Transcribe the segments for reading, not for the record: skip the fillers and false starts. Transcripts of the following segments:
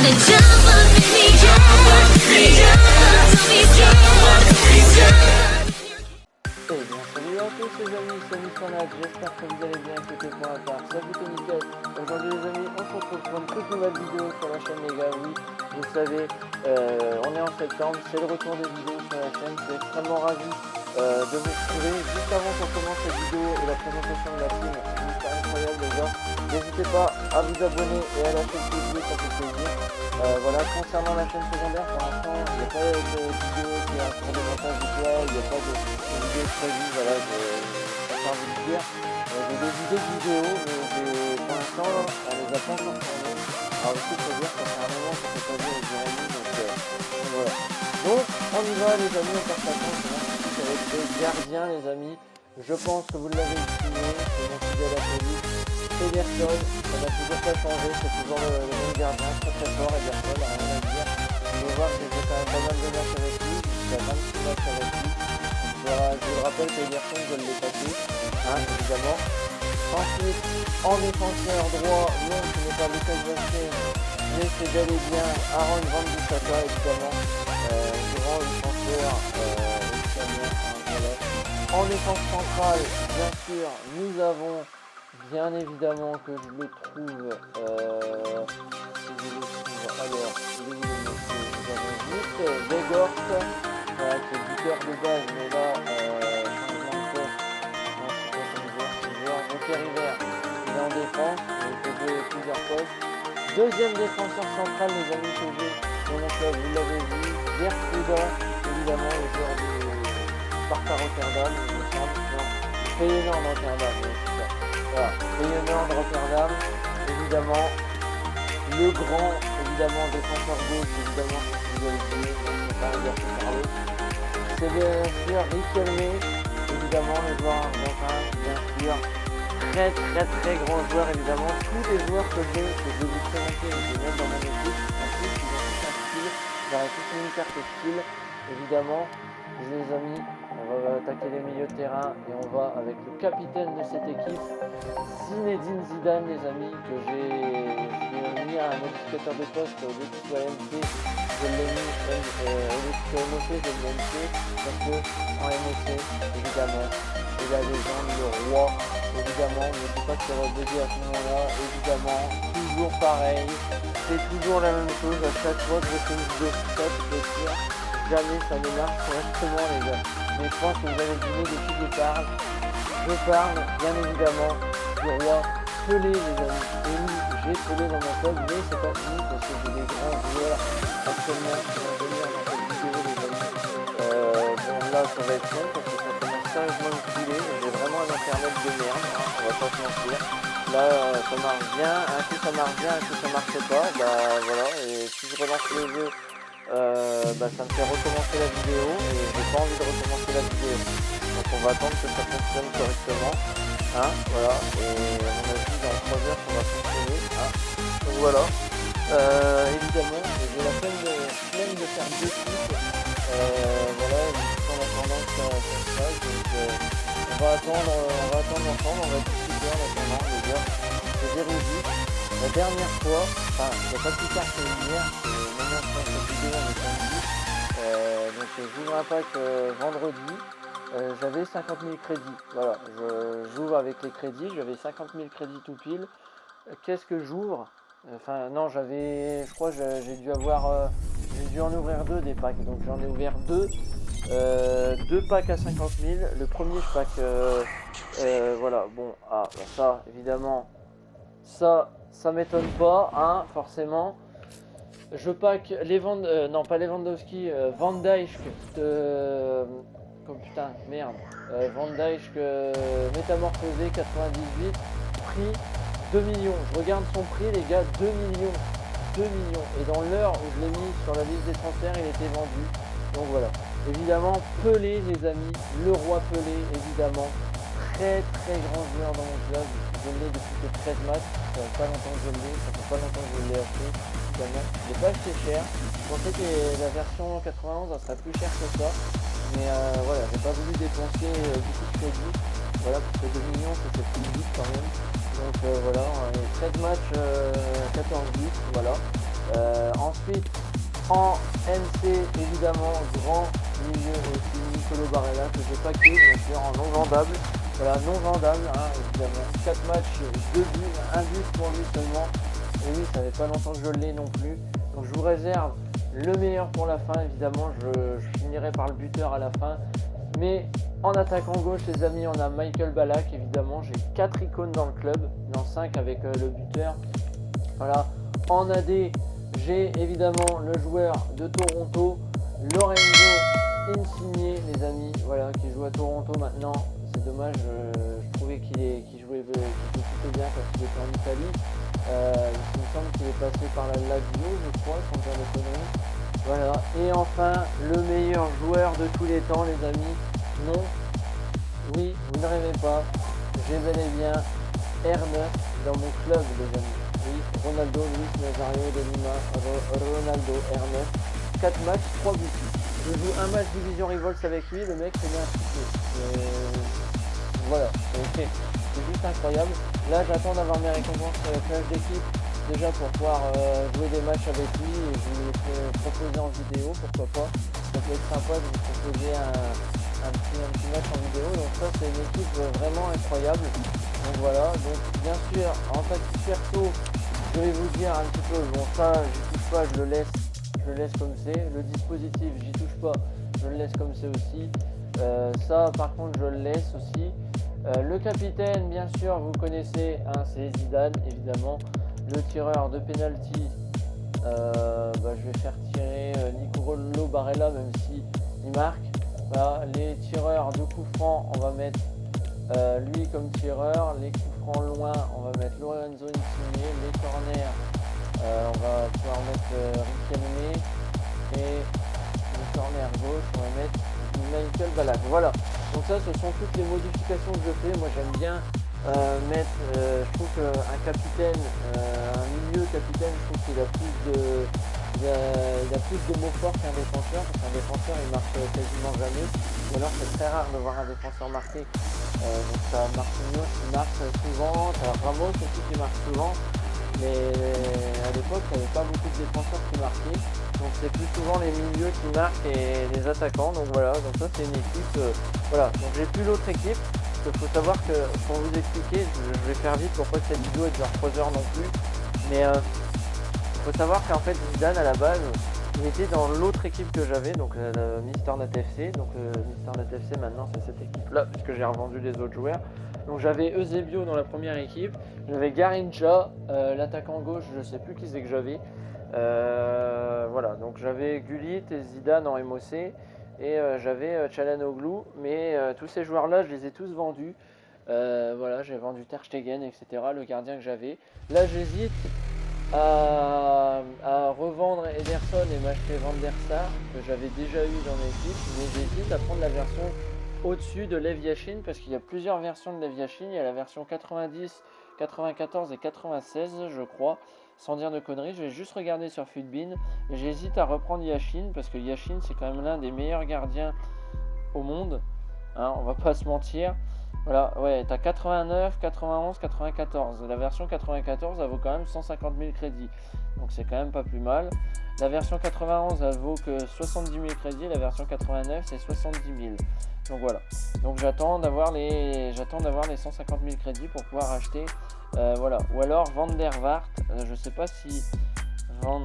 Salut à tous les amis, c'est Mistronat, j'espère que vous allez bien, c'était pour ma part, ça plutôt nickel. Aujourd'hui les amis, on se retrouve pour une toute nouvelle vidéo sur la chaîne les gars, oui, vous le savez, on est en septembre, c'est le retour des vidéos sur la chaîne, je suis extrêmement ravi de vous retrouver. Juste avant qu'on commence cette vidéo et la présentation de la team, c'est incroyable les gars, n'hésitez pas à vous abonner et à lâcher le pouce bleu, ça fait plaisir. Voilà, concernant la chaîne secondaire, pour l'instant, il n'y a pas de vidéo qui est en cours de montage du toit, il n'y a pas de vidéo prévue, voilà, je préfère vous le dire. J'ai des idées de vidéos, mais pour l'instant, on les a pas encore tournées. Alors aussi, il faut dire que ça fait un moment qu'on ne fait pas vu avec Jérémy, donc voilà. Donc, on y va les amis, on passe la chance, on va tout avec les gardiens les amis. Je pense que vous l'avez estimé, c'est mon fidèle acolyte. Ederson, ça n'a toujours pas changé, c'est toujours le même gardien, très fort, Ederson, rien à dire. Vous pouvez voir que j'ai quand même pas mal de matchs avec lui, j'ai 26 matchs avec lui. Je vous rappelle qu'Ederson, je l'ai passé, hein, évidemment. Ensuite, en défenseur droit, non, ce n'est pas Lucas Vázquez, mais c'est bel et bien Aaron Van Bissaka, évidemment, grand défenseur italien, voilà. En défense centrale, bien sûr, nous avons bien évidemment que je le trouve, alors, il est où le monsieur? Nous avons juste Weghorst, voilà, qui est buteur de base, mais là, changement de poste, non, c'est pas comme joueur, Joker Hiver, il est en défense, il peut jouer plusieurs postes. Deuxième défenseur central, les amis, que j'ai dans mon club, vous l'avez vu, Gertruda, évidemment, le joueur du Sparta Rotterdam, il me semble, non, Feyenoord Rotterdam, oui, c'est ça. Voilà, Feyenoord Rotterdam, évidemment, le grand, évidemment, défenseur gauche, évidemment, si vous avez oublié, c'est pas un gars qui parle. C'est bien sûr Riquelme, évidemment, le joueur argentin, bien sûr, très grand joueur, évidemment, tous les joueurs que je vais vous présenter, je vais mettre dans mon équipe, en plus, ils ont tous un style, j'aurai tous une carte style, évidemment, les amis. On va attaquer les milieux de terrain et on va avec le capitaine de cette équipe, Zinedine Zidane les amis, que j'ai mis à un modificateur de poste au lieu qu'il soit MC, je l'ai mis au lieu qu'il soit MOC, je l'ai MC, parce que en MOC, évidemment, et la légende, le roi, évidemment, ne dis pas que c'est rebelle à ce moment-là, évidemment, toujours pareil, c'est toujours la même chose, à chaque fois que je fais une vidéo sur ça, je peux dire, jamais ça ne marche correctement les gars. Mais je pense que vous avez deviné de qui je parle. Je parle bien évidemment du roi Pelé les amis. Et oui, j'ai Pelé dans mon club, mais c'est pas fini parce que j'ai des grands joueurs actuellement qui vont venir dans cette vidéo les amis. Bon là ça va être long parce que ça commence sérieusement à me filer. J'ai vraiment un internet de merde, hein, on va pas se mentir. Là ça marche bien, un coup ça marche bien, un coup ça marche pas. Bah voilà, et si je relance le jeu, ça me fait recommencer la vidéo et j'ai pas envie de recommencer la vidéo, donc on va attendre que ça fonctionne correctement, hein, voilà, et à mon avis dans 3 heures ça va fonctionner, hein, donc voilà, évidemment j'ai la flemme de faire 2 clips, voilà, en attendant que ça se passe, donc on va attendre ensemble, on va discuter en attendant les gars, c'est véridique. La dernière fois, enfin, il n'y a pas plus tard que hier, maintenant je pense cette vidéo on est samedi, donc j'ouvre un pack vendredi, j'avais 50 000 crédits, voilà, j'ouvre avec les crédits, j'avais 50 000 crédits tout pile. Qu'est-ce que j'ouvre? Enfin non, je crois que j'ai dû en ouvrir 2 des packs, donc j'en ai ouvert 2, 2 packs à 50 000, le premier je pack, voilà, bon, ça évidemment, ça m'étonne pas, hein, forcément. Je pack les non pas Lewandowski, Van Dijk, putain, merde, Van Dijk métamorphosé 98, prix 2 millions. Je regarde son prix les gars, 2 millions. 2 millions. Et dans l'heure où je l'ai mis sur la liste des transferts, il était vendu. Donc voilà. Évidemment, Pelé les amis, le roi Pelé, évidemment. Très grand joueur dans mon club. Je l'ai depuis que 13 matchs. Ça fait pas longtemps que je l'ai. Ça fait pas longtemps que je l'ai acheté. Évidemment. Je l'ai pas acheté cher. Je pensais que la version 91 ça serait plus cher que ça. Mais voilà, j'ai pas voulu dépenser beaucoup de crédit. Voilà, parce que 2 millions, c'était plus vite quand même. Donc voilà, 13 matchs, 14 buts, voilà. Ensuite, en MC, évidemment, grand milieu aussi, Nicolo Barella, que j'ai pas que, bien sûr, en non vendable. Voilà, non vendable, hein, évidemment. 4 matchs, 2 buts, 1 but pour lui seulement. Et oui, ça fait pas longtemps que je l'ai non plus. Donc je vous réserve le meilleur pour la fin, évidemment. Je finirai par le buteur à la fin. Mais en attaquant gauche, les amis, on a Michael Ballack, évidemment. J'ai 4 icônes dans le club, non 5 avec le buteur. Voilà. En AD, j'ai évidemment le joueur de Toronto, Lorenzo Insigne, les amis, voilà, qui joue à Toronto maintenant. C'est dommage, je trouvais qu'il jouait plutôt bien quand il était en Italie. Il me semble qu'il est passé par la Lazio, je crois, sans dire de conneries. Voilà. Et enfin, le meilleur joueur de tous les temps, les amis. Non, oui, vous ne rêvez pas, j'ai bel et bien R9 dans mon club, les amis. Oui, Ronaldo, Luis Nazario de Lima, Ronaldo, R9. 4 matchs, 3 buts. Je joue un match Division Revolts avec lui, le mec c'est bien fixé. Voilà, c'est juste incroyable. Là j'attends d'avoir mes récompenses sur la plage d'équipe, déjà pour pouvoir jouer des matchs avec lui et vous les proposer en vidéo, pourquoi pas. Ça peut être sympa de vous proposer un petit match en vidéo, donc ça c'est une équipe vraiment incroyable. Donc voilà, donc bien sûr en tactique perso, je vais vous dire un petit peu, bon ça j'y touche pas, je le laisse comme c'est. Le dispositif j'y touche pas, je le laisse comme c'est aussi. Ça par contre je le laisse aussi. Le capitaine bien sûr vous connaissez, hein, c'est Zidane évidemment. Le tireur de penalty, je vais faire tirer Nicolo Barella même si il marque. Voilà, les tireurs de coups francs, on va mettre lui comme tireur. Les coups francs loin, on va mettre Lorenzo Insigne. Les corners, on va pouvoir mettre Riquelme. Et le corner gauche, on va mettre Michael Ballack. Voilà, donc ça ce sont toutes les modifications que je fais. Moi j'aime bien mettre, je trouve qu'un capitaine, un milieu capitaine, je trouve qu'il a plus de mots forts qu'un défenseur, parce qu'un défenseur il marque quasiment jamais, ou alors c'est très rare de voir un défenseur marquer. Donc ça Marquinhos qui marque souvent, ça Ramos aussi qui marque souvent, mais à l'époque il n'y avait pas beaucoup de défenseurs qui marquaient, donc c'est plus souvent les milieux qui marquent et les attaquants. Donc voilà, donc ça c'est une équipe, voilà, donc j'ai plus l'autre équipe. Il faut savoir que, pour vous expliquer, je vais faire vite pour pas que cette vidéo dure 3 heures non plus, mais il faut savoir qu'en fait Zidane à la base il était dans l'autre équipe que j'avais, donc le Mr.Net FC. Donc Mr.Net FC maintenant c'est cette équipe là puisque j'ai revendu les autres joueurs. Donc j'avais Eusebio dans la première équipe, j'avais Garrincha, l'attaquant gauche, je sais plus qui c'est que j'avais. Voilà, donc j'avais Gullit et Zidane en MOC. Et j'avais Çalhanoğlu, mais tous ces joueurs-là, je les ai tous vendus. Voilà, j'ai vendu Ter Stegen, etc., le gardien que j'avais. Là, j'hésite à revendre Ederson et m'acheter Van der Sar, que j'avais déjà eu dans l'équipe, mais j'hésite à prendre la version au-dessus de Lev Yashin, parce qu'il y a plusieurs versions de Lev Yashin. Il y a la version 90, 94 et 96, je crois. Sans dire de conneries, je vais juste regarder sur Futbin. Et j'hésite à reprendre Yashin, parce que Yashin c'est quand même l'un des meilleurs gardiens au monde, hein, on va pas se mentir. Voilà, ouais, t'as 89, 91, 94. La version 94 elle vaut quand même 150 000 crédits, donc c'est quand même pas plus mal. La version 91 elle vaut que 70 000 crédits, la version 89 c'est 70 000. Donc voilà, donc j'attends d'avoir les 150 000 crédits pour pouvoir acheter, voilà. Ou alors Van der Vaart, je sais pas si Van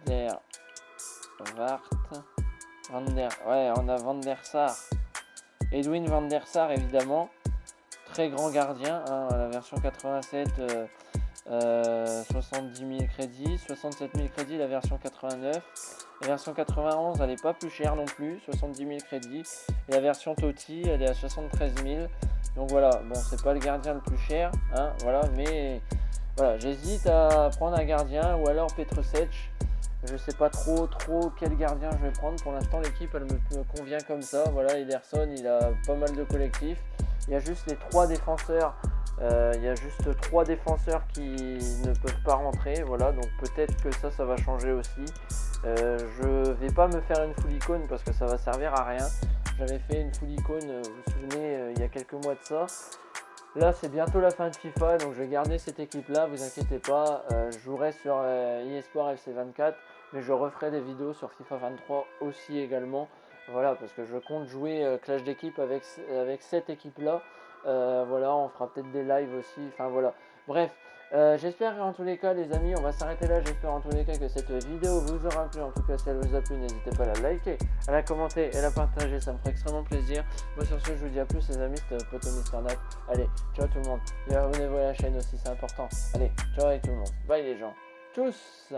der Vaart, ouais, on a Van der Sar, Edwin Van der Sar évidemment, très grand gardien, hein, la version 87, 70 000 crédits, 67 000 crédits la version 89. La version 91 elle n'est pas plus chère non plus, 70 000 crédits. Et la version Totti elle est à 73 000. Donc voilà, bon c'est pas le gardien le plus cher, hein, voilà, mais voilà, j'hésite à prendre un gardien ou alors Petrosec. Je sais pas trop quel gardien je vais prendre. Pour l'instant l'équipe elle me convient comme ça. Voilà, Ederson il a pas mal de collectifs. Il y a juste les 3 défenseurs. Il y a juste 3 défenseurs qui ne peuvent pas rentrer, voilà, donc peut-être que ça va changer aussi. Je vais pas me faire une full icône parce que ça va servir à rien. J'avais fait une full icône, vous vous souvenez, il y a quelques mois de ça. Là c'est bientôt la fin de FIFA, donc je vais garder cette équipe là, vous inquiétez pas. Je jouerai sur eSport FC24, mais je referai des vidéos sur FIFA 23 aussi également. Voilà, parce que je compte jouer Clash d'équipe avec cette équipe là. Voilà, on fera peut-être des lives aussi, enfin voilà. Bref, j'espère en tous les cas les amis, on va s'arrêter là. J'espère en tous les cas que cette vidéo vous aura plu. En tout cas si elle vous a plu, n'hésitez pas à la liker, à la commenter et à la partager, ça me ferait extrêmement plaisir. Moi sur ce je vous dis à plus les amis, c'était Poto Mister Nat. Allez, ciao tout le monde, et abonnez-vous à la chaîne aussi, c'est important. Allez, ciao avec tout le monde, bye les gens, tous.